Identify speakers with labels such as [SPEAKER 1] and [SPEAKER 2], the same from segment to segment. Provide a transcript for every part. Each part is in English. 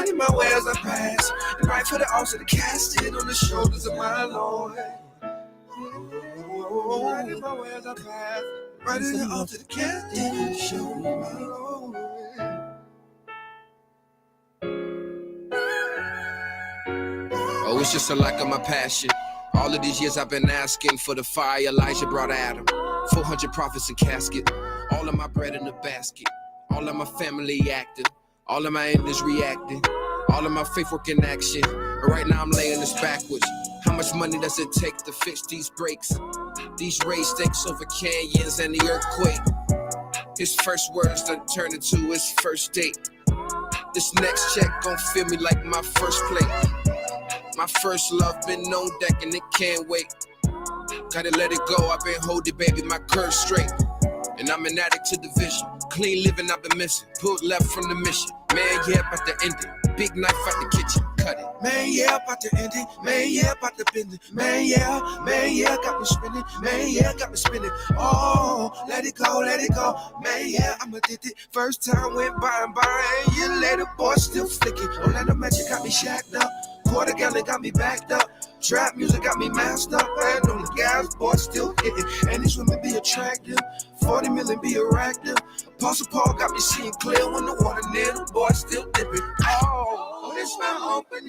[SPEAKER 1] in my way as I pass. And right for the altar to cast it on the shoulders of my Lord. Right in my way as I pass. Right in the altar to cast it on the shoulders of my Lord. Oh, it's just a lack of my passion. All of these years I've been asking for the fire Elijah brought Adam. 400 prophets in casket. All of my bread in the basket. All of my family active. All of my enemies reacting. All of my faith work in action. But right now I'm laying this backwards. How much money does it take to fix these breaks? These raised stakes over canyons and the earthquake. His first words done turned into his first date. This next check gon' feel me like my first plate. My first love been on deck and it can't wait. Gotta let it go, I've been holding baby, my curve straight. And I'm an addict to the vision. Clean living I've been missing. Pulled left from the mission. Man, yeah, about to end it. Big knife out the kitchen, cut it. Man, yeah, about to end it. Man, yeah, about to bend it. Man, yeah, got me spinning. Man, yeah, got me spinning. Oh, let it go, let it go. Man, yeah, I'm addicted. First time went by and by. And year later, boy, still flicking. Orlando Magic got me shacked up. Quarter gallon got me backed up. Trap music got me masked up. And on the gas, boy, still hitting. And these women be attractive. 40 million be errative. Apostle Paul got me seeing clear when the water near the boy still dipping. Oh, it's my opening.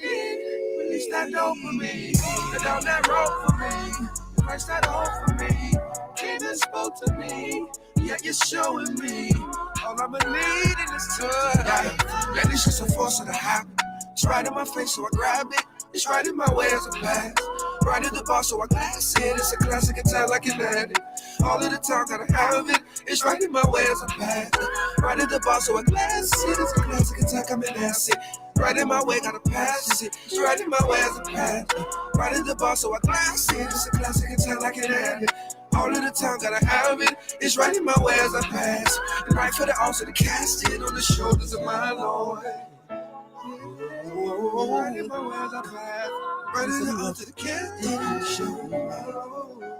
[SPEAKER 1] Release that dope for me. Get down that road for me. Christ that hope for me. Came and spoke to me. Yeah, you're showing me. All I'ma need in this time. Yeah, this is a force of the habit. It's right in my face, so I grab it. It's right in my way as a pass. Right at the bar, so I glass it. It's a classic attack like an addict. All of the time, gotta have it. It's right in my way as a pass. Right at the bar, so I glass it. It's a classic attack, I'm an acid. Right in my way, gotta pass it. It's right in my way as a pass. Right at the bar, so I glass it. It's a classic attack like an addict. All of the time, gotta have it. It's right in my way as I pass. And right for the altar to cast it on the shoulders of my Lord. Right in my way as I pass. Right in the altar to cast it on the shoulders of my Lord.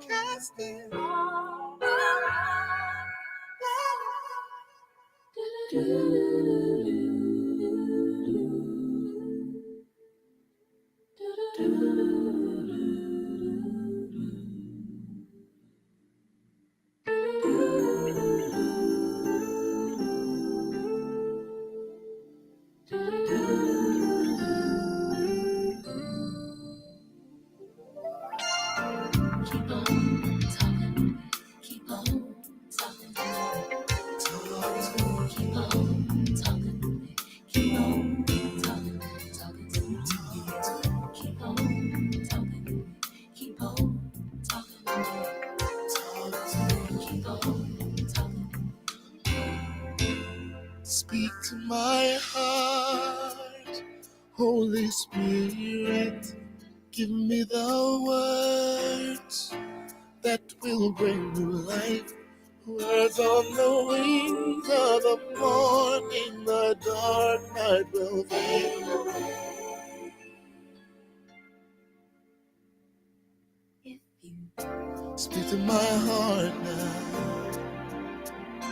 [SPEAKER 1] Cast it. Speak to my heart, Holy Spirit, give me the words that will bring new life. Words on the wings of the morning, the dark night will fade away. Speak to my heart now.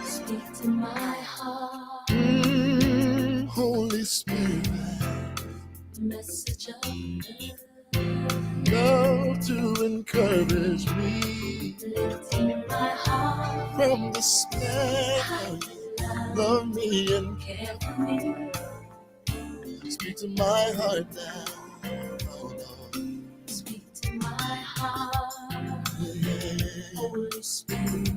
[SPEAKER 1] Speak to my heart. Holy Spirit, message of love to encourage me. Lifting my heart from despair. Love me and care for me. Speak to my heart now. Oh, Lord. Speak to my heart. Yeah. Holy Spirit,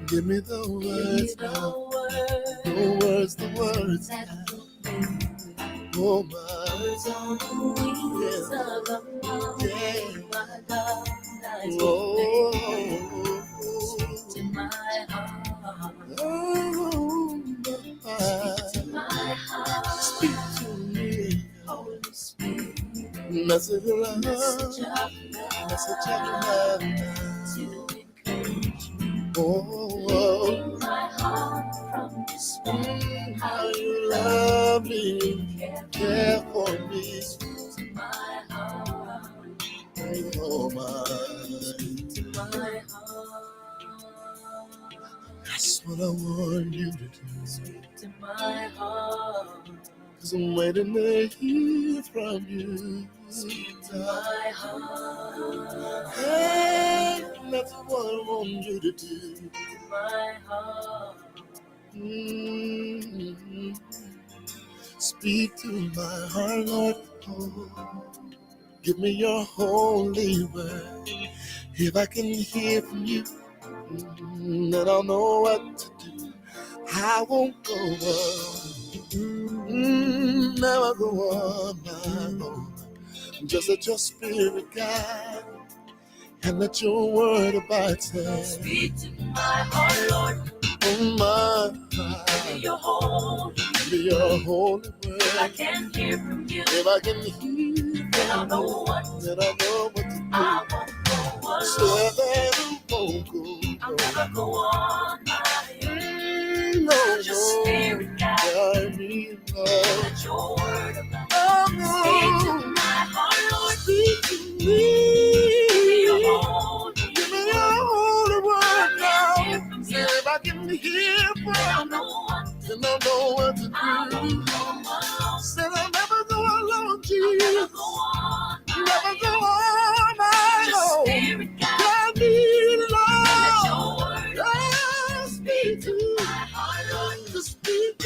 [SPEAKER 1] give me the words now. The words that will bring oh my words on the wings of the morning, my love lies within. Speak to my heart. Speak to my heart. Speak to me, Holy Spirit. Message of love, message of love to encourage me. Oh, my heart from despair. How you love me, care for me. Speak to my heart. Oh my, speak to my heart. That's what I want you to do. Speak to my heart.
[SPEAKER 2] 'cause I'm waiting to hear from you.
[SPEAKER 3] Speak to my heart.
[SPEAKER 2] Hey, that's what I want you to do.
[SPEAKER 3] Speak to my heart.
[SPEAKER 2] Mm-hmm. Speak to my heart, Lord. Oh, give me your holy word. If I can hear from you, then I'll know what to do. I won't go on. Never go on my own. Just let your spirit guide and let your word abide.
[SPEAKER 3] Speak to my heart, Lord.
[SPEAKER 2] Oh my
[SPEAKER 3] Give me your holy,
[SPEAKER 2] give me your holy word.
[SPEAKER 3] if I can hear from you,
[SPEAKER 2] If I can hear,
[SPEAKER 3] then I'll know what to
[SPEAKER 2] then I know what to do.
[SPEAKER 3] I won't go alone.
[SPEAKER 2] So that I won't go.
[SPEAKER 3] I'll never go on my own.
[SPEAKER 2] No,
[SPEAKER 3] Let your spirit
[SPEAKER 2] guide me, Lord.
[SPEAKER 3] let your word abide. Speak to my heart, Lord.
[SPEAKER 2] Speak to
[SPEAKER 3] Give me your
[SPEAKER 2] me.
[SPEAKER 3] holy,
[SPEAKER 2] Give me your holy word now.
[SPEAKER 3] hear from
[SPEAKER 2] Say
[SPEAKER 3] you,
[SPEAKER 2] if I can hear
[SPEAKER 3] then I'll
[SPEAKER 2] from you,
[SPEAKER 3] know what to
[SPEAKER 2] then I'll know what to
[SPEAKER 3] I
[SPEAKER 2] do.
[SPEAKER 3] won't go alone.
[SPEAKER 2] Said I'll never go alone,
[SPEAKER 3] I'll
[SPEAKER 2] Jesus.
[SPEAKER 3] never go on
[SPEAKER 2] Never
[SPEAKER 3] my
[SPEAKER 2] go
[SPEAKER 3] own.
[SPEAKER 2] on my
[SPEAKER 3] Your
[SPEAKER 2] own.
[SPEAKER 3] spirit guide,
[SPEAKER 2] God be
[SPEAKER 3] let
[SPEAKER 2] Lord.
[SPEAKER 3] your word
[SPEAKER 2] God speak to
[SPEAKER 3] my heart, Lord.
[SPEAKER 2] just speak,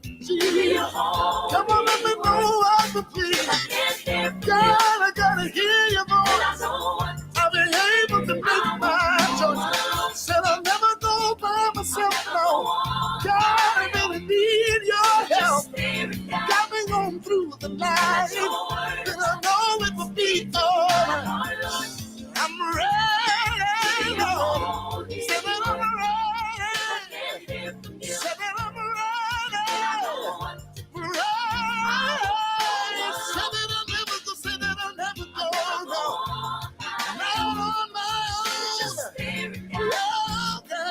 [SPEAKER 3] Give me
[SPEAKER 2] Jesus.
[SPEAKER 3] your holy
[SPEAKER 2] Come on, let me
[SPEAKER 3] word.
[SPEAKER 2] know what to please.
[SPEAKER 3] If I can't hear from
[SPEAKER 2] God,
[SPEAKER 3] you,
[SPEAKER 2] I gotta hear your
[SPEAKER 3] then I
[SPEAKER 2] voice.
[SPEAKER 3] know what
[SPEAKER 2] I'll be able to make my choice. Said I'll never go by myself, no. God, I really need your help.
[SPEAKER 3] spirit guide,
[SPEAKER 2] Got me on through the night.
[SPEAKER 3] let your word
[SPEAKER 2] Then I know it will be alright.
[SPEAKER 3] my Lord.
[SPEAKER 2] I'm ready, Lord.
[SPEAKER 3] Holy
[SPEAKER 2] Said that I'm
[SPEAKER 3] I
[SPEAKER 2] ready.
[SPEAKER 3] can't hear from you,
[SPEAKER 2] Said that I'm
[SPEAKER 3] then I know
[SPEAKER 2] ready.
[SPEAKER 3] what to
[SPEAKER 2] Right. Said that I'll never go. Said that I'll never go.
[SPEAKER 3] go
[SPEAKER 2] No.
[SPEAKER 3] on.
[SPEAKER 2] Not on my
[SPEAKER 3] Just
[SPEAKER 2] own.
[SPEAKER 3] spirit guide,
[SPEAKER 2] Oh, God.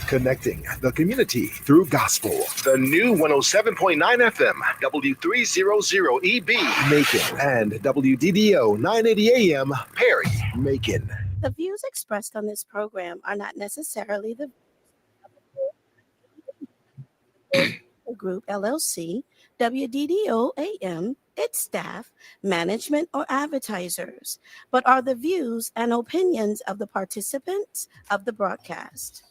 [SPEAKER 4] Connecting the community through gospel. The new 107.9 FM, W300EB, Macon, and WDDO 980 AM, Perry, Macon.
[SPEAKER 5] The views expressed on this program are not necessarily the Group LLC, WDDO AM, its staff, management, or advertisers, but are the views and opinions of the participants of the broadcast.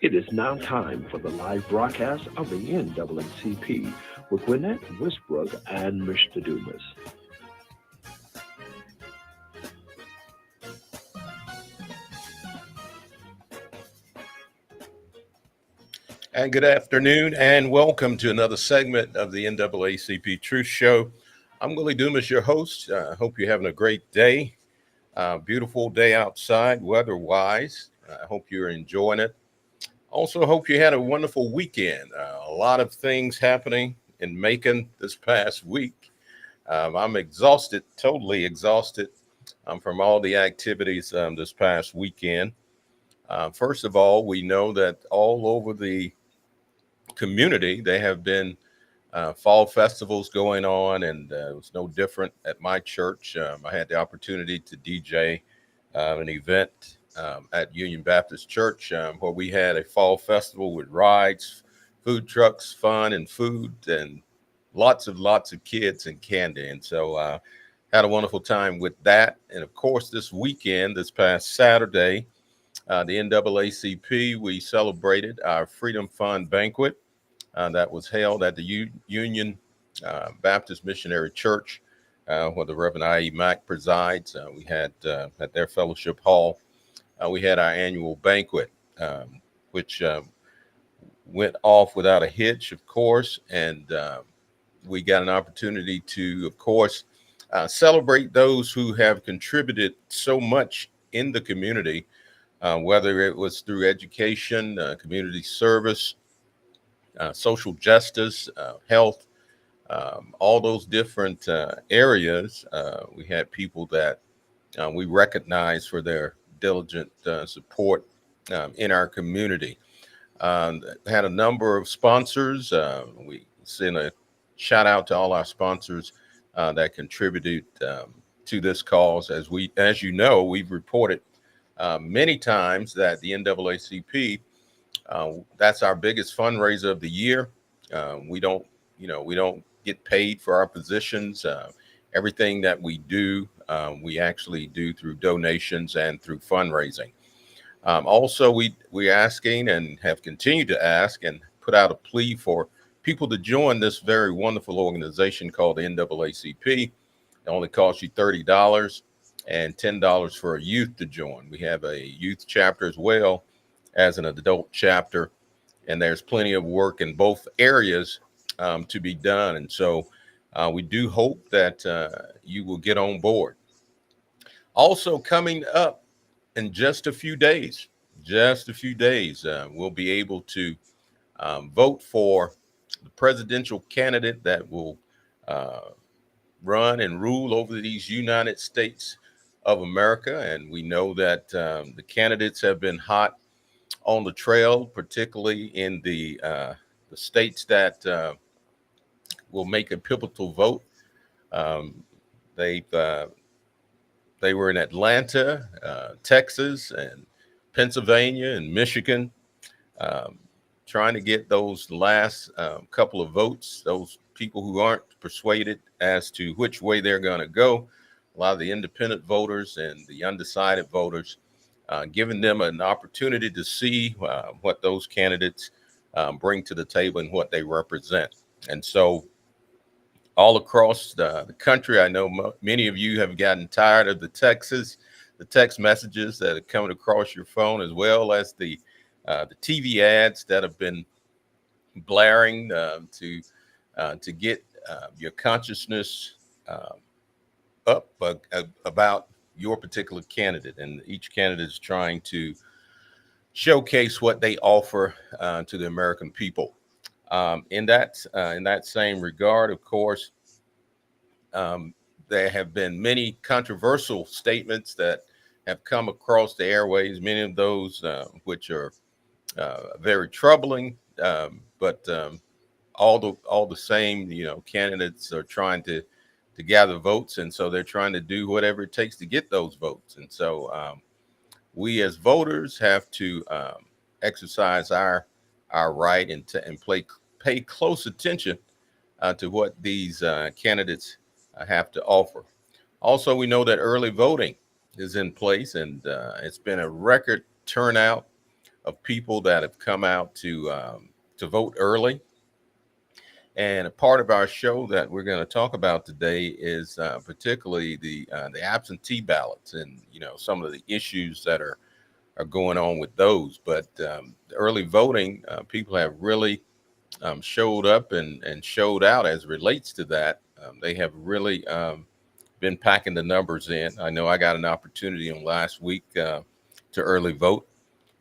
[SPEAKER 6] It is now time for the live broadcast of the NAACP with Gwinnett, Westbrook, and Mr. Dumas.
[SPEAKER 7] And good afternoon, and welcome to another segment of the NAACP Truth Show. I'm Willie Dumas, your host. I hope you're having a great day. Beautiful day outside, weather-wise. I hope you're enjoying it. Also, hope you had a wonderful weekend. A lot of things happening in Macon this past week. I'm exhausted, totally exhausted from all the activities this past weekend. First of all, we know that all over the community, they have been fall festivals going on, and it was no different at my church. I had the opportunity to DJ an event at Union Baptist Church where we had a fall festival with rides, food trucks, fun, and food, and lots of kids and candy. And so had a wonderful time with that. And of course, this weekend, this past Saturday, the NAACP, we celebrated our Freedom Fund banquet that was held at the Union Baptist Missionary Church, where the Reverend I.E. Mack presides. We had at their fellowship hall, we had our annual banquet, which went off without a hitch, of course, and we got an opportunity to, of course, celebrate those who have contributed so much in the community, whether it was through education, community service, social justice, health, all those different areas. We had people that we recognize for their diligent support in our community. Had a number of sponsors. We sent a shout out to all our sponsors that contributed to this cause. As you know, we've reported many times that the NAACP, that's our biggest fundraiser of the year. We don't get paid for our positions. Everything that we do, we actually do through donations and through fundraising. Also, we're asking and have continued to ask and put out a plea for people to join this very wonderful organization called the NAACP. It only costs you $30 and $10 for a youth to join. We have a youth chapter as well as an adult chapter, and there's plenty of work in both areas to be done. And so we do hope that you will get on board. Also coming up in just a few days, we'll be able to vote for the presidential candidate that will run and rule over these United States of America. And we know that the candidates have been hot on the trail, particularly in the states that will make a pivotal vote. They were in Atlanta, Texas, and Pennsylvania and Michigan, trying to get those last couple of votes, those people who aren't persuaded as to which way they're going to go. A lot of the independent voters and the undecided voters, giving them an opportunity to see what those candidates bring to the table and what they represent. And so all across the country, I know many of you have gotten tired of the text messages that are coming across your phone, as well as the TV ads that have been blaring to get your consciousness up about your particular candidate. And each candidate is trying to showcase what they offer to the American people. In that same regard, of course, there have been many controversial statements that have come across the airways, many of those which are very troubling, but all the same, candidates are trying to gather votes, and so they're trying to do whatever it takes to get those votes. And so we as voters have to exercise our right and pay close attention to what these candidates have to offer. Also, we know that early voting is in place, and it's been a record turnout of people that have come out to vote early. And a part of our show that we're going to talk about today is particularly the absentee ballots and some of the issues that are going on with those. But the early voting, people have really showed up and showed out as it relates to that. They have really been packing the numbers in. I know I got an opportunity on last week to early vote,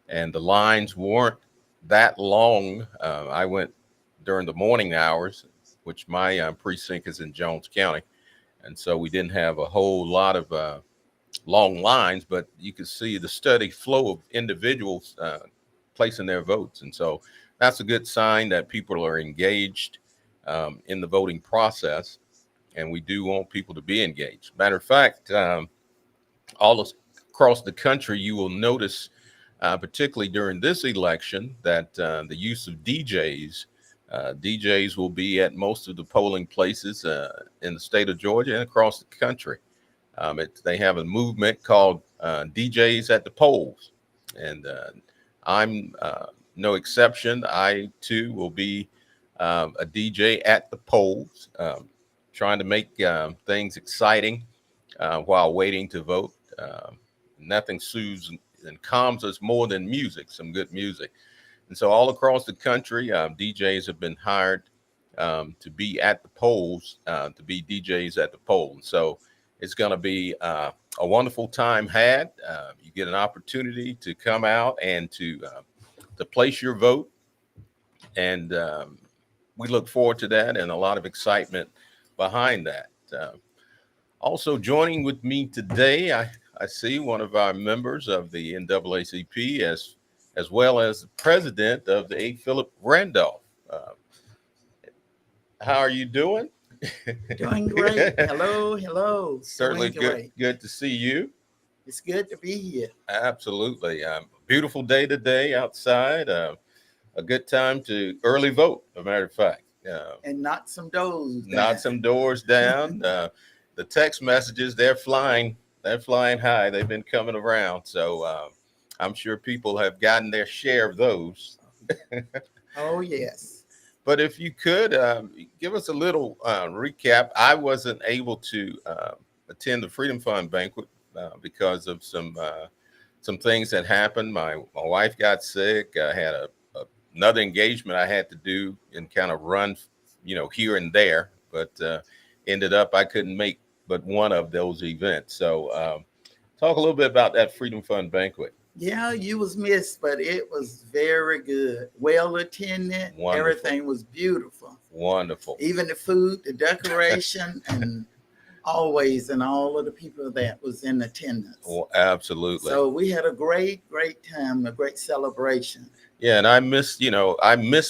[SPEAKER 7] and the lines weren't that long. I went during the morning hours, which my precinct is in Jones County, and so we didn't have a whole lot of long lines, but you could see the steady flow of individuals placing their votes. And so that's a good sign that people are engaged in the voting process, and we do want people to be engaged. Matter of fact, all across the country, you will notice, particularly during this election, that the use of DJs will be at most of the polling places in the state of Georgia and across the country. They have a movement called DJs at the polls, and I'm no exception. I too will be a DJ at the polls, trying to make things exciting while waiting to vote. Nothing soothes and calms us more than music, some good music. And so all across the country, DJs have been hired to be at the polls, to be DJs at the poll. And so it's going to be a wonderful time had. You get an opportunity to come out and to place your vote. And we look forward to that, and a lot of excitement behind that. Also joining with me today, I see one of our members of the NAACP as well as the president of the A. Philip Randolph. How are you doing?
[SPEAKER 8] Doing great. Hello.
[SPEAKER 7] Certainly good to see you.
[SPEAKER 8] It's good to be here.
[SPEAKER 7] Absolutely. Beautiful day today outside. A good time to early vote, as a matter of fact.
[SPEAKER 8] And knock some doors down.
[SPEAKER 7] Knock some doors down. The text messages, they're flying high. They've been coming around. So I'm sure people have gotten their share of those.
[SPEAKER 8] Oh, yes.
[SPEAKER 7] But if you could give us a little recap. I wasn't able to attend the Freedom Fund banquet because of some things that happened. My wife got sick. I had another engagement I had to do and kind of run, here and there. But ended up I couldn't make but one of those events. So talk a little bit about that Freedom Fund banquet.
[SPEAKER 8] Yeah, you was missed, but it was very good. Well attended.
[SPEAKER 7] Wonderful.
[SPEAKER 8] Everything was beautiful.
[SPEAKER 7] Wonderful.
[SPEAKER 8] Even the food, the decoration, and always, and all of the people that was in attendance.
[SPEAKER 7] Well, absolutely.
[SPEAKER 8] So we had a great time, a great celebration.
[SPEAKER 7] Yeah, and I miss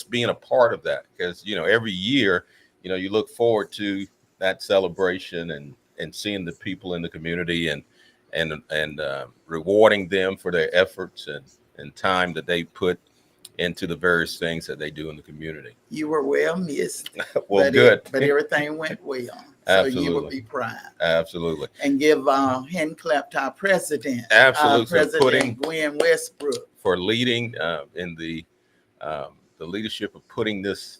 [SPEAKER 7] being a part of that because, every year, you look forward to that celebration and seeing the people in the community and rewarding them for their efforts and time that they put into the various things that they do in the community.
[SPEAKER 8] You were well missed.
[SPEAKER 7] Well, good.
[SPEAKER 8] But everything went well.
[SPEAKER 7] Absolutely.
[SPEAKER 8] So you would be proud.
[SPEAKER 7] Absolutely.
[SPEAKER 8] And give a hand clap to our president.
[SPEAKER 7] Absolutely.
[SPEAKER 8] President Gwen Westbrook.
[SPEAKER 7] For leading in the leadership of putting this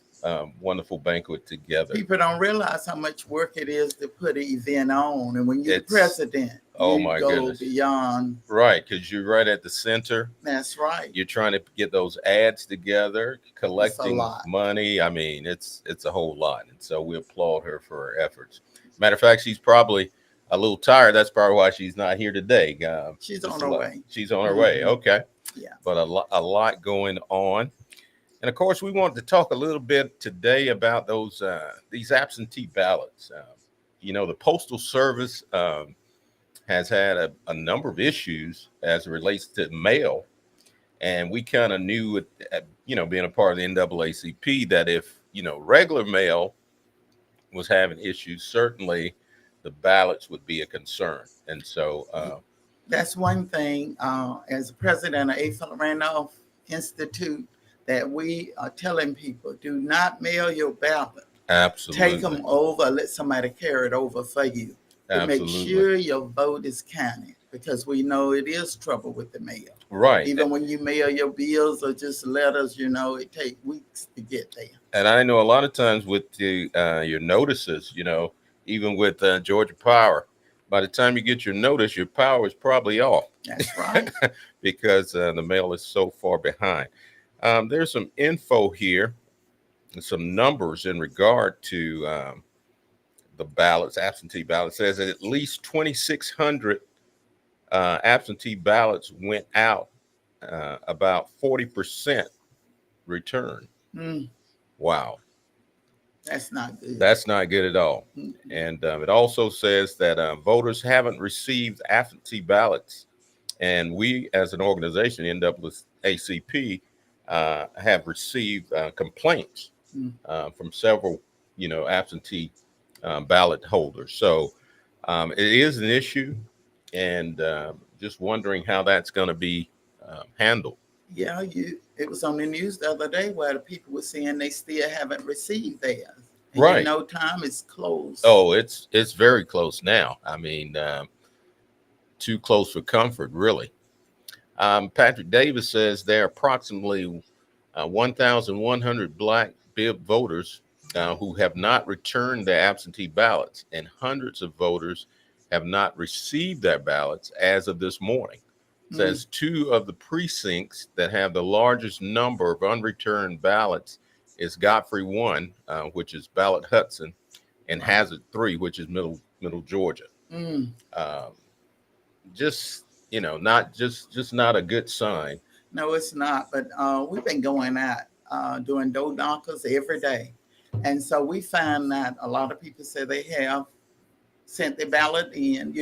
[SPEAKER 7] wonderful banquet together.
[SPEAKER 8] People don't realize how much work it is to put an event on. And when you're the president,
[SPEAKER 7] my
[SPEAKER 8] go
[SPEAKER 7] goodness.
[SPEAKER 8] beyond.
[SPEAKER 7] Right, because you're right at the center.
[SPEAKER 8] That's right.
[SPEAKER 7] You're trying to get those ads together, collecting
[SPEAKER 8] lot.
[SPEAKER 7] money. I mean, it's a whole lot. And so we applaud her for her efforts. Matter of fact, she's probably a little tired. That's probably why she's not here today.
[SPEAKER 8] She's on her way.
[SPEAKER 7] She's on her way. Okay.
[SPEAKER 8] Yeah.
[SPEAKER 7] But a lot going on. And of course, we wanted to talk a little bit today about these absentee ballots. The Postal Service has had a number of issues as it relates to mail. And we kind of knew, being a part of the NAACP, that if, regular mail was having issues, certainly the ballots would be a concern. And so
[SPEAKER 8] that's one thing as president of A. Randolph Institute that we are telling people, do not mail your ballot.
[SPEAKER 7] Absolutely.
[SPEAKER 8] Take them over, let somebody carry it over for you. To make sure your vote is counted, because we know it is trouble with the mail.
[SPEAKER 7] Right.
[SPEAKER 8] Even when you mail your bills or just letters, it takes weeks to get there.
[SPEAKER 7] And I know a lot of times with your notices, even with Georgia Power, by the time you get your notice, your power is probably off.
[SPEAKER 8] That's right.
[SPEAKER 7] Because the mail is so far behind. There's some info here, some numbers in regard to the ballots, absentee ballots. It says that at least 2,600 absentee ballots went out, about 40% return. Wow.
[SPEAKER 8] That's not good.
[SPEAKER 7] That's not good at all. And it also says that voters haven't received absentee ballots. And we, as an organization, NAACP, have received complaints from several, absentee ballot holders. So it is an issue, and just wondering how that's going to be handled.
[SPEAKER 8] Yeah, it was on the news the other day where the people were saying they still haven't received theirs. And
[SPEAKER 7] right.
[SPEAKER 8] No time is close.
[SPEAKER 7] Oh, it's very close now. I mean, too close for comfort, really. Patrick Davis says there are approximately 1,100 Black bib voters who have not returned their absentee ballots, and hundreds of voters have not received their ballots as of this morning. It says two of the precincts that have the largest number of unreturned ballots is Godfrey 1, which is Ballot Hudson, and Hazard 3, which is Middle Georgia. Just not a good sign.
[SPEAKER 8] No, it's not. But we've been going out doing door knockers every day. And so we find that a lot of people say they have sent their ballot in,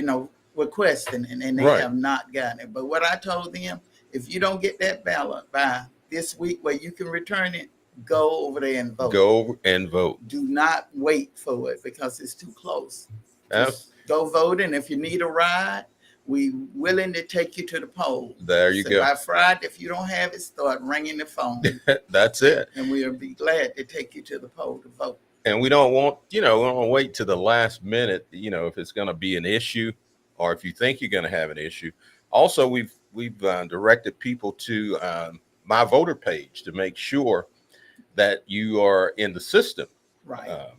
[SPEAKER 8] requesting, and they have not gotten it. But what I told them, if you don't get that ballot by this week where you can return it, go over there and vote.
[SPEAKER 7] Go over and vote.
[SPEAKER 8] Do not wait for it because it's too close. Just go vote. And if you need a ride, We willing to take you to the polls.
[SPEAKER 7] There you go.
[SPEAKER 8] By Friday, if you don't have it, start ringing the phone.
[SPEAKER 7] That's it.
[SPEAKER 8] And we'll be glad to take you to the poll to vote.
[SPEAKER 7] And we don't want, we don't wait to the last minute, if it's going to be an issue or if you think you're going to have an issue. Also, we've directed people to my voter page to make sure that you are in the system,
[SPEAKER 8] right?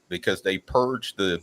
[SPEAKER 7] Because they purged the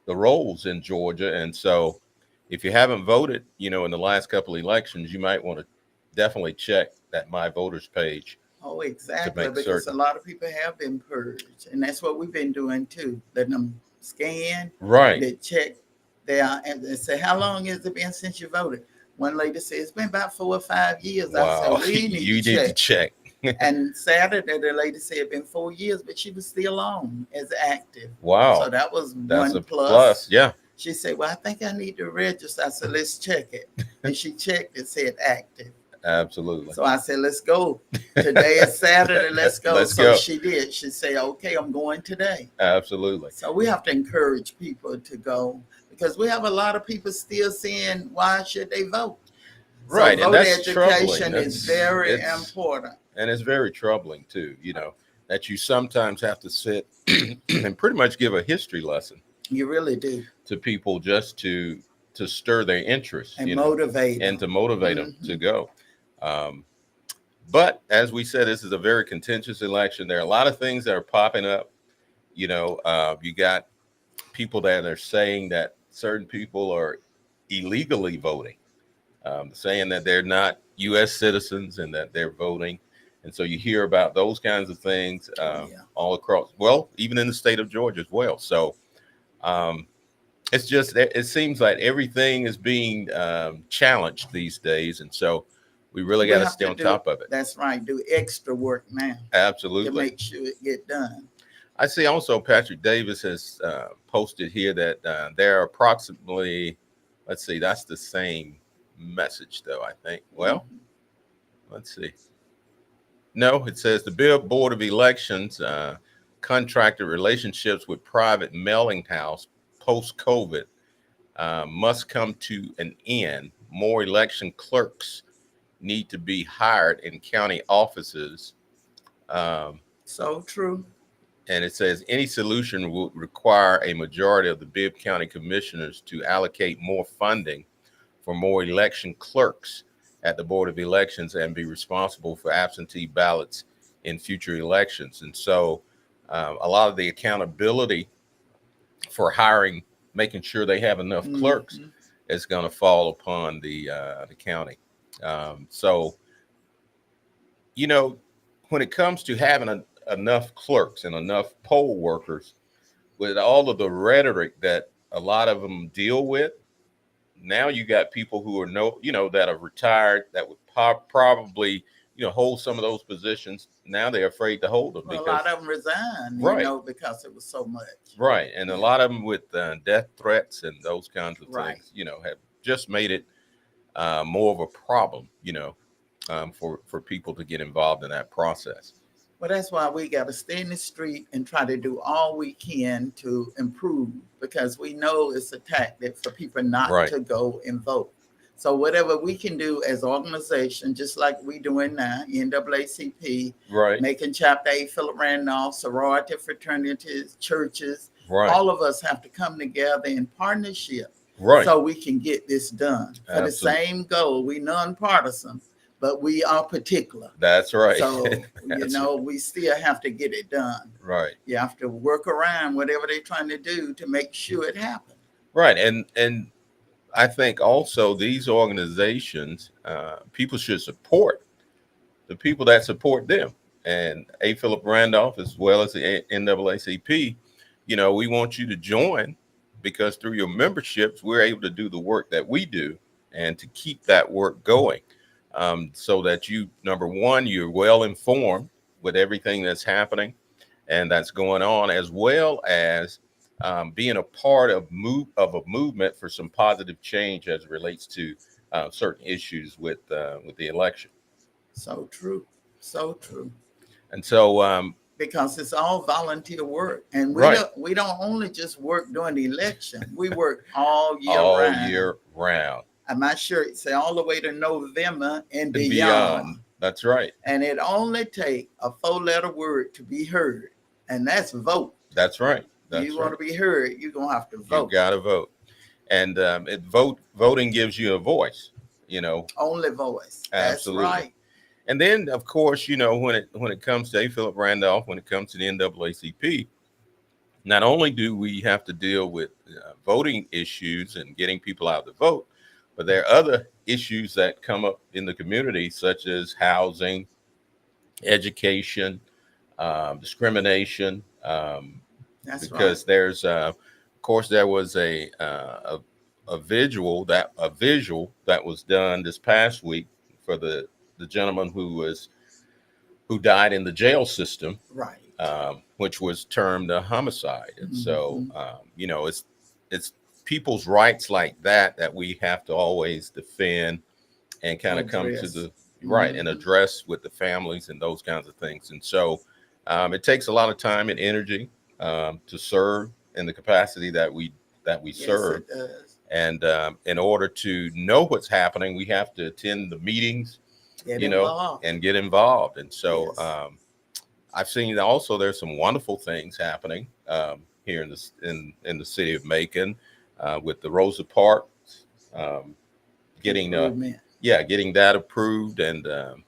[SPEAKER 7] rolls in Georgia. And so if you haven't voted, in the last couple of elections, you might want to definitely check that My Voters page.
[SPEAKER 8] Oh, exactly. Because a lot of people have been purged. And that's what we've been doing too. Letting them scan.
[SPEAKER 7] Right.
[SPEAKER 8] They check there and they say, how long has it been since you voted? One lady said, it's been about 4 or 5 years.
[SPEAKER 7] Wow.
[SPEAKER 8] I said, you need to check. And Saturday, the lady said it's been 4 years, but she was still on as active.
[SPEAKER 7] Wow.
[SPEAKER 8] So that's one
[SPEAKER 7] a
[SPEAKER 8] plus.
[SPEAKER 7] Yeah.
[SPEAKER 8] She said, well, I think I need to register. I said, let's check it. And she checked it, said active.
[SPEAKER 7] Absolutely.
[SPEAKER 8] So I said, let's go. Today is Saturday. Let's go. So she did. She said, okay, I'm going today.
[SPEAKER 7] Absolutely.
[SPEAKER 8] So we have to encourage people to go because we have a lot of people still saying, why should they vote?
[SPEAKER 7] Right.
[SPEAKER 8] So
[SPEAKER 7] and that's
[SPEAKER 8] education is very important.
[SPEAKER 7] And it's very troubling, too, that you sometimes have to sit and pretty much give a history lesson.
[SPEAKER 8] You really do.
[SPEAKER 7] To people just to stir their interest.
[SPEAKER 8] And motivate them.
[SPEAKER 7] And to motivate them to go. But as we said, this is a very contentious election. There are a lot of things that are popping up. You got people that are saying that certain people are illegally voting, saying that they're not U.S. citizens and that they're voting. And so you hear about those kinds of things all across, even in the state of Georgia as well. So it seems like everything is being challenged these days. And so we really got to stay on top of it.
[SPEAKER 8] That's right. Do extra work now.
[SPEAKER 7] Absolutely.
[SPEAKER 8] To make sure it get done.
[SPEAKER 7] I see also Patrick Davis has posted here that there are approximately, let's see, that's the same message though, I think. Well, let's see. No, it says the Bill Board of Elections contracted relationships with private mailing house post-COVID must come to an end. More election clerks need to be hired in county offices.
[SPEAKER 8] So true.
[SPEAKER 7] And it says any solution would require a majority of the Bibb County commissioners to allocate more funding for more election clerks at the Board of Elections and be responsible for absentee ballots in future elections. And so a lot of the accountability for hiring, making sure they have enough clerks is going to fall upon the county. So, when it comes to having enough clerks and enough poll workers, with all of the rhetoric that a lot of them deal with, now you got people who are that are retired that would probably hold some of those positions. Now they're afraid to hold them.
[SPEAKER 8] Well, a lot of them resigned, because it was so much. Right,
[SPEAKER 7] and a lot of them with death threats and those kinds of things, have just made it more of a problem, for people to get involved in that process.
[SPEAKER 8] Well, that's why we got to stay in the street and try to do all we can to improve, because we know it's a tactic for people not to go and vote. So whatever we can do as an organization, just like we doing now, NAACP, making Chapter 8, Philip Randolph, sorority, fraternities, churches, all of us have to come together in partnership so we can get this done. For the same goal, we nonpartisan, but we are particular.
[SPEAKER 7] That's right.
[SPEAKER 8] So, we still have to get it done.
[SPEAKER 7] Right.
[SPEAKER 8] You have to work around whatever they're trying to do to make sure it happens.
[SPEAKER 7] Right. And I think also these organizations, people should support the people that support them. And A. Philip Randolph, as well as the NAACP, we want you to join, because through your memberships, we're able to do the work that we do and to keep that work going. So that number one, you're well informed with everything that's happening and that's going on, as well as being a part of a movement for some positive change as it relates to certain issues with the election.
[SPEAKER 8] So true. So true.
[SPEAKER 7] And so
[SPEAKER 8] because it's all volunteer work, and we don't only just work during the election. We work all year
[SPEAKER 7] all
[SPEAKER 8] round.
[SPEAKER 7] year round.
[SPEAKER 8] And my shirt say all the way to November and beyond.
[SPEAKER 7] Beyond. That's right.
[SPEAKER 8] And it only take a 4-letter word to be heard, and that's vote.
[SPEAKER 7] That's right. That's
[SPEAKER 8] you want to be heard, you're gonna have to vote.
[SPEAKER 7] You got to vote, and voting gives you a voice.
[SPEAKER 8] Only voice.
[SPEAKER 7] Absolutely.
[SPEAKER 8] That's right.
[SPEAKER 7] And then, of course, when it comes to Philip Randolph, when it comes to the NAACP, not only do we have to deal with voting issues and getting people out to vote, but there are other issues that come up in the community, such as housing, education, discrimination.
[SPEAKER 8] That's
[SPEAKER 7] because
[SPEAKER 8] right.
[SPEAKER 7] there's, of course, there was a visual that was done this past week for the gentleman who died in the jail system,
[SPEAKER 8] Right.
[SPEAKER 7] Which was termed a homicide. And so, it's people's rights like that we have to always defend and kind of come to the right and address with the families and those kinds of things. And so, it takes a lot of time and energy to serve in the capacity that we serve.
[SPEAKER 8] It does.
[SPEAKER 7] And in order to know what's happening, we have to attend the meetings, and get involved. And so I've seen also there's some wonderful things happening here in the city of Macon with the Rosa Parks getting that approved, and
[SPEAKER 8] the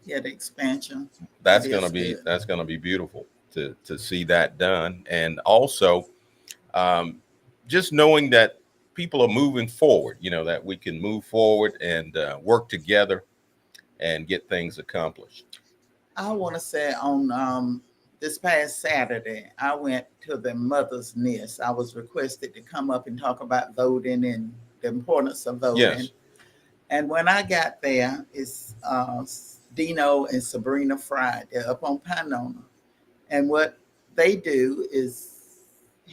[SPEAKER 8] expansion.
[SPEAKER 7] that's gonna be beautiful to see that done. And also just knowing that people are moving forward, that we can move forward and work together and get things accomplished.
[SPEAKER 8] I want to say on this past Saturday, I went to the Mother's Nest. I was requested to come up and talk about voting and the importance of voting.
[SPEAKER 7] Yes.
[SPEAKER 8] And when I got there, it's Dino and Sabrina Fry. They're up on Pinona. And what they do is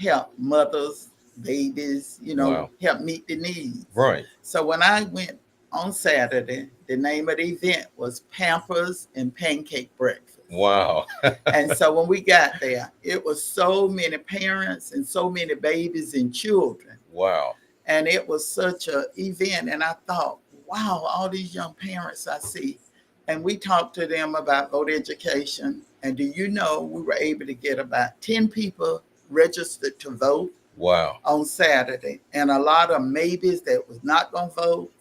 [SPEAKER 8] help mothers, babies,
[SPEAKER 7] Wow.
[SPEAKER 8] help meet the needs.
[SPEAKER 7] Right.
[SPEAKER 8] So when I went on Saturday, the name of the event was Pampers and Pancake Breakfast.
[SPEAKER 7] Wow.
[SPEAKER 8] And so when we got there, it was so many parents and so many babies and children.
[SPEAKER 7] Wow.
[SPEAKER 8] And it was such an event. And I thought, wow, all these young parents I see. And we talked to them about voter education. And do you know, we were able to get about 10 people registered to vote.
[SPEAKER 7] Wow.
[SPEAKER 8] On Saturday. And a lot of maybes that was not going to vote.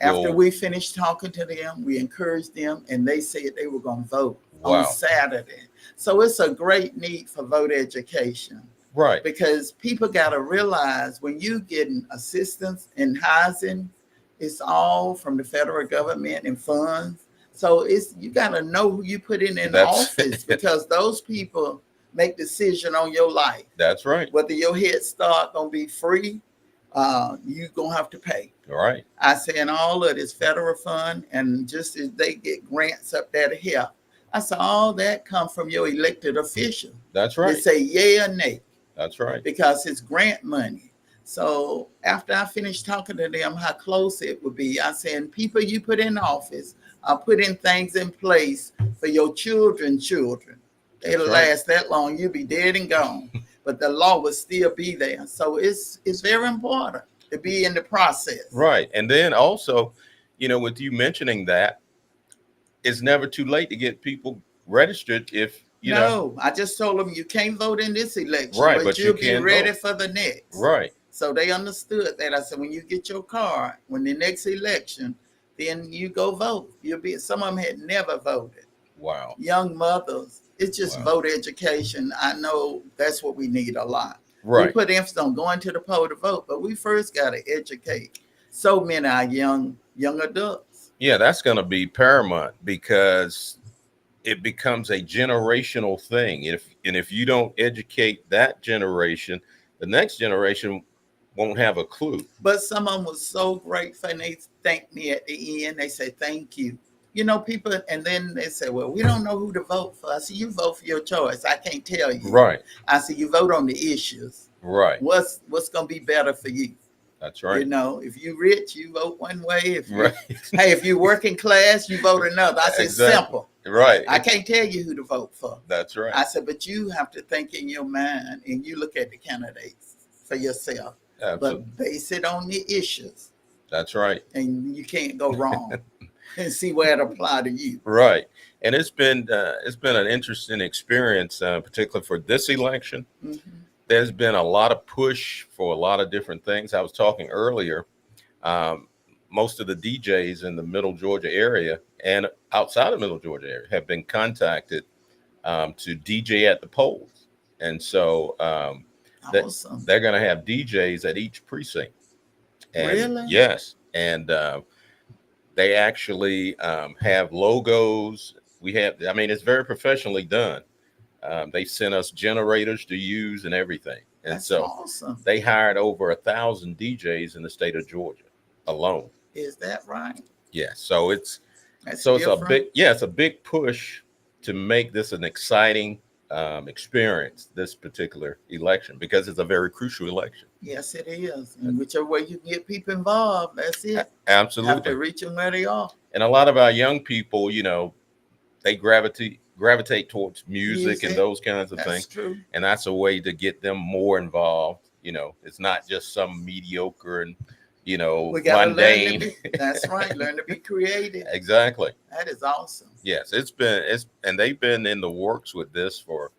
[SPEAKER 8] After we finished talking to them, we encouraged them, and they said they were going to vote on Saturday. So it's a great need for voter education.
[SPEAKER 7] Right.
[SPEAKER 8] Because people got to realize when you getting assistance in housing, it's all from the federal government and funds. So you got to know who you put in office because those people make decision on your life.
[SPEAKER 7] That's right.
[SPEAKER 8] Whether your Head Start going to be free, you're going to have to pay.
[SPEAKER 7] All right.
[SPEAKER 8] I say, and all of this federal fund, and just as they get grants up there to help, I said, all that come from your elected official.
[SPEAKER 7] That's right.
[SPEAKER 8] They say yay or nay.
[SPEAKER 7] That's right.
[SPEAKER 8] Because it's grant money. So after I finished talking to them, how close it would be, I said, people you put in office are putting things in place for your children. They'll last that long. You'll be dead and gone. But the law will still be there. So it's very important to be in the process.
[SPEAKER 7] Right. And then also, with you mentioning that, it's never too late to get people registered if you know.
[SPEAKER 8] I just told them you can't vote in this election,
[SPEAKER 7] right,
[SPEAKER 8] but you'll be ready
[SPEAKER 7] vote
[SPEAKER 8] for the next.
[SPEAKER 7] Right.
[SPEAKER 8] So they understood that. I said, when you get your card, when the next election, then you go vote. Some of them had never voted.
[SPEAKER 7] Wow.
[SPEAKER 8] Young mothers. It's just voter education. I know that's what we need a lot.
[SPEAKER 7] Right.
[SPEAKER 8] We put emphasis on going to the poll to vote, but we first got to educate so many of our young adults.
[SPEAKER 7] Yeah, that's going to be paramount because it becomes a generational thing. If you don't educate that generation, the next generation won't have a clue.
[SPEAKER 8] But some of them was so grateful, and they thanked me at the end. They said, thank you. People, and then they say, well, we don't know who to vote for. I said, you vote for your choice. I can't tell you.
[SPEAKER 7] Right.
[SPEAKER 8] I said, you vote on the issues.
[SPEAKER 7] Right.
[SPEAKER 8] What's going to be better for you?
[SPEAKER 7] That's right.
[SPEAKER 8] If you rich, you vote one way. If you working class, you vote another. I said, simple.
[SPEAKER 7] Right.
[SPEAKER 8] I can't tell you who to vote for.
[SPEAKER 7] That's right.
[SPEAKER 8] I said, but you have to think in your mind and you look at the candidates for yourself.
[SPEAKER 7] Absolutely.
[SPEAKER 8] But base it on the issues.
[SPEAKER 7] That's right.
[SPEAKER 8] And you can't go wrong and see where it apply to you.
[SPEAKER 7] Right. And it's been an interesting experience, particularly for this election.
[SPEAKER 8] Mm-hmm.
[SPEAKER 7] There's been a lot of push for a lot of different things. I was talking earlier. Most of the DJs in the Middle Georgia area and outside of Middle Georgia area have been contacted to DJ at the polls. And so
[SPEAKER 8] Awesome.
[SPEAKER 7] they're going to have DJs at each precinct. And
[SPEAKER 8] really?
[SPEAKER 7] Yes. And they actually have logos. It's very professionally done. They sent us generators to use and everything. And
[SPEAKER 8] That's
[SPEAKER 7] so
[SPEAKER 8] awesome.
[SPEAKER 7] They hired over 1,000 DJs in the state of Georgia alone.
[SPEAKER 8] Is that right?
[SPEAKER 7] Yeah. So it's
[SPEAKER 8] different.
[SPEAKER 7] it's a big push to make this an exciting experience, this particular election, because it's a very crucial election.
[SPEAKER 8] Yes, it is. And whichever way you can get people involved, that's it.
[SPEAKER 7] Absolutely.
[SPEAKER 8] Have to reach them where they are.
[SPEAKER 7] And a lot of our young people, they gravitate towards music and those kinds of things.
[SPEAKER 8] True.
[SPEAKER 7] And that's a way to get them more involved. It's not just some mediocre and we gotta mundane.
[SPEAKER 8] That's right. Learn to be creative.
[SPEAKER 7] Exactly.
[SPEAKER 8] That is awesome.
[SPEAKER 7] Yes, and they've been in the works with this for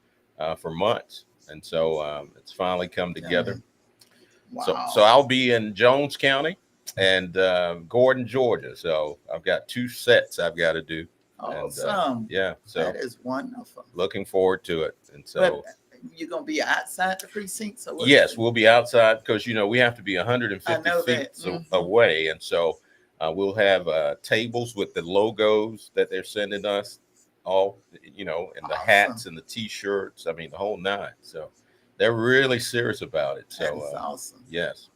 [SPEAKER 7] months, and so it's finally come together.
[SPEAKER 8] Wow.
[SPEAKER 7] So I'll be in Jones County and Gordon, Georgia. So I've got 2 sets I've got to do.
[SPEAKER 8] Awesome.
[SPEAKER 7] And, so
[SPEAKER 8] that is wonderful.
[SPEAKER 7] Looking forward to it. And so
[SPEAKER 8] you're gonna be outside the precinct. So
[SPEAKER 7] yes, we'll be outside because we have to be 150 feet away, and so we'll have tables with the logos that they're sending us, all and the hats and the T-shirts. I mean, the whole nine. So they're really serious about it. So
[SPEAKER 8] that's awesome.
[SPEAKER 7] Yes.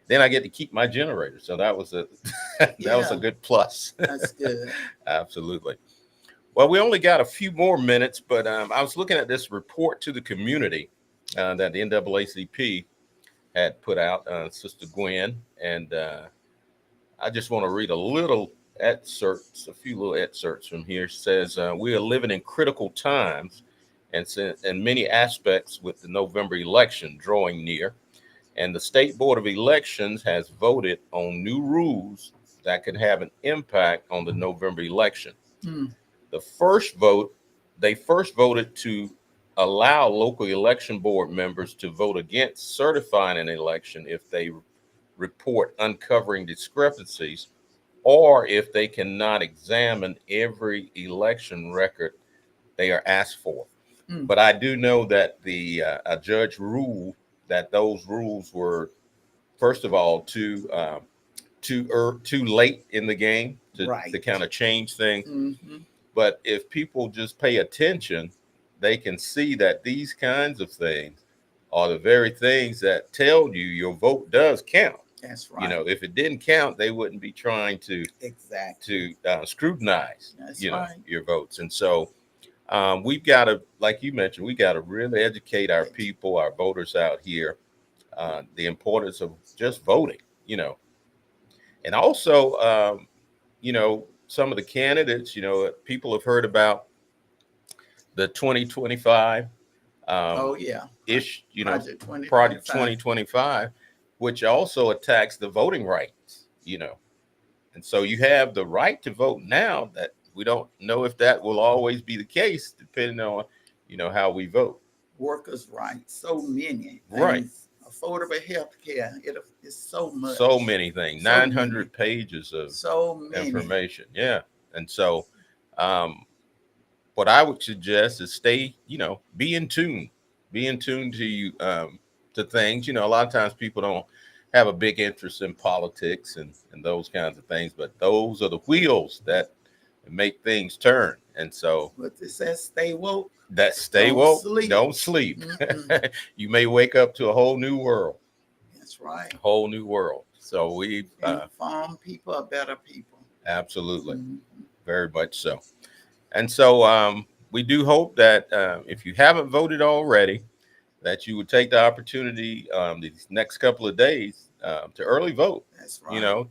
[SPEAKER 7] Then I get to keep my generator, so that was a was a good plus.
[SPEAKER 8] That's good.
[SPEAKER 7] Absolutely. Well, we only got a few more minutes, but I was looking at this report to the community that the NAACP had put out, Sister Gwen, and I just want to read a few little excerpts from here. It says, we are living in critical times and in many aspects with the November election drawing near, and the State Board of Elections has voted on new rules that could have an impact on the November election. They first voted to allow local election board members to vote against certifying an election if they report uncovering discrepancies or if they cannot examine every election record they are asked for. But I do know that a judge ruled that those rules were, first of all, too late in the game to kind of change things. Mm-hmm. But if people just pay attention, they can see that these kinds of things are the very things that tell you your vote does count.
[SPEAKER 8] That's right.
[SPEAKER 7] If it didn't count, they wouldn't be trying to scrutinize your votes. And so we've got to, like you mentioned, we got to really educate our people, our voters out here, the importance of just voting. And also some of the candidates, people have heard about the 2025 Project 2025, which also attacks the voting rights, and so you have the right to vote now. That we don't know if that will always be the case, depending on how we vote.
[SPEAKER 8] Workers' rights, so many things.
[SPEAKER 7] Right.
[SPEAKER 8] Affordable health care. It's so much.
[SPEAKER 7] So many things. 900 pages of information. Yeah. And so what I would suggest is stay, be in tune. Be in tune to things. A lot of times people don't have a big interest in politics and those kinds of things, but those are the wheels that make things turn. And so
[SPEAKER 8] what it says, stay woke.
[SPEAKER 7] Don't sleep. You may wake up to a whole new world.
[SPEAKER 8] That's right.
[SPEAKER 7] A whole new world. So we
[SPEAKER 8] inform people are better people.
[SPEAKER 7] Absolutely. Mm-hmm. Very much so. And so we do hope that if you haven't voted already, that you would take the opportunity these next couple of days to early vote.
[SPEAKER 8] That's right.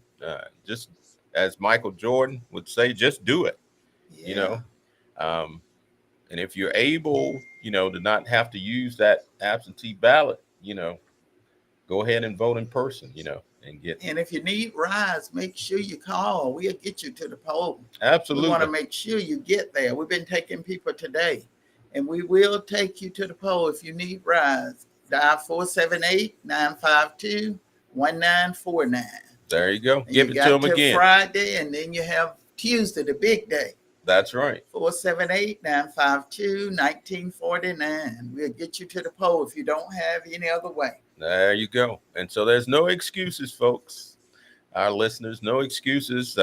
[SPEAKER 7] Just as Michael Jordan would say, just do it.
[SPEAKER 8] Yeah.
[SPEAKER 7] And if you're able, to not have to use that absentee ballot, go ahead and vote in person, and get.
[SPEAKER 8] And if you need rides, make sure you call. We'll get you to the poll.
[SPEAKER 7] Absolutely.
[SPEAKER 8] We want to make sure you get there. We've been taking people today, and we will take you to the poll if you need rides. Dial 478-952-1949.
[SPEAKER 7] There you go.
[SPEAKER 8] And
[SPEAKER 7] Give it to them again.
[SPEAKER 8] Friday, and then you have Tuesday, the big day.
[SPEAKER 7] That's right.
[SPEAKER 8] 478-952-1949. We'll get you to the poll if you don't have any other way.
[SPEAKER 7] There you go. And so there's no excuses, folks. Our listeners, no excuses.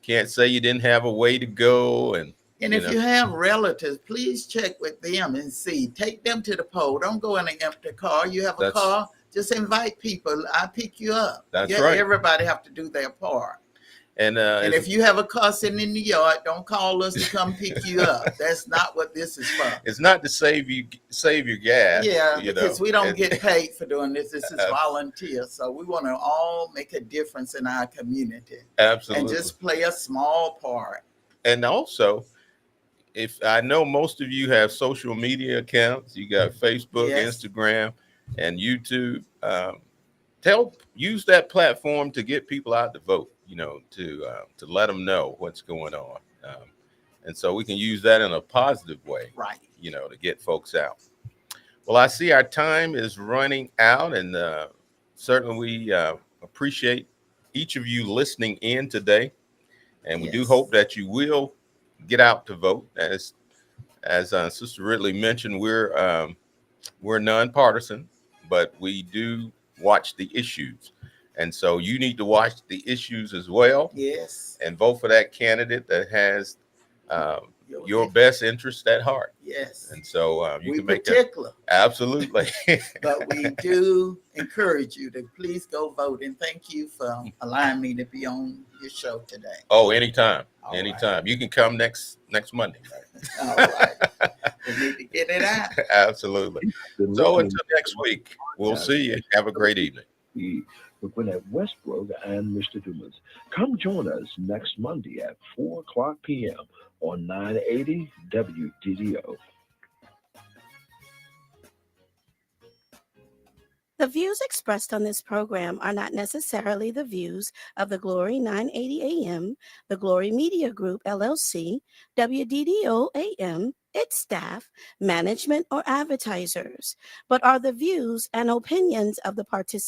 [SPEAKER 7] Can't say you didn't have a way to go. And
[SPEAKER 8] if you have relatives, please check with them and see. Take them to the poll. Don't go in an empty car. You have a car, just invite people. I pick you up.
[SPEAKER 7] That's right.
[SPEAKER 8] Everybody have to do their part.
[SPEAKER 7] And
[SPEAKER 8] if you have a car sitting in the yard, don't call us to come pick you up. That's not what this is for.
[SPEAKER 7] It's not to save your gas.
[SPEAKER 8] Yeah, because we don't get paid for doing this. This is volunteer. So we want to all make a difference in our community.
[SPEAKER 7] Absolutely.
[SPEAKER 8] And just play a small part.
[SPEAKER 7] And also, if I know most of you have social media accounts, you got Facebook, Instagram, and YouTube. Use that platform to get people out to vote. To let them know what's going on. And so we can use that in a positive way,
[SPEAKER 8] right?
[SPEAKER 7] To get folks out. Well, I see our time is running out, and certainly we appreciate each of you listening in today. And we do hope that you will get out to vote. As Sister Ridley mentioned, we're nonpartisan, but we do watch the issues. And so you need to watch the issues as well.
[SPEAKER 8] Yes.
[SPEAKER 7] And vote for that candidate that has your best interest at heart.
[SPEAKER 8] Yes.
[SPEAKER 7] And so you can make
[SPEAKER 8] particular.
[SPEAKER 7] Absolutely.
[SPEAKER 8] But we do encourage you to please go vote. And thank you for allowing me to be on your show today.
[SPEAKER 7] Oh, anytime.
[SPEAKER 8] All
[SPEAKER 7] anytime.
[SPEAKER 8] Right.
[SPEAKER 7] You can come next Monday.
[SPEAKER 8] All right. We need to get it out.
[SPEAKER 7] Absolutely. So until next week, we'll see you. Have a great evening.
[SPEAKER 6] With Gwinnett Westbrook and Mr. Dumas. Come join us next Monday at 4:00 p.m. on 980 WDDO.
[SPEAKER 5] The views expressed on this program are not necessarily the views of the Glory 980 AM, the Glory Media Group, LLC, WDDO AM, its staff, management, or advertisers, but are the views and opinions of the participants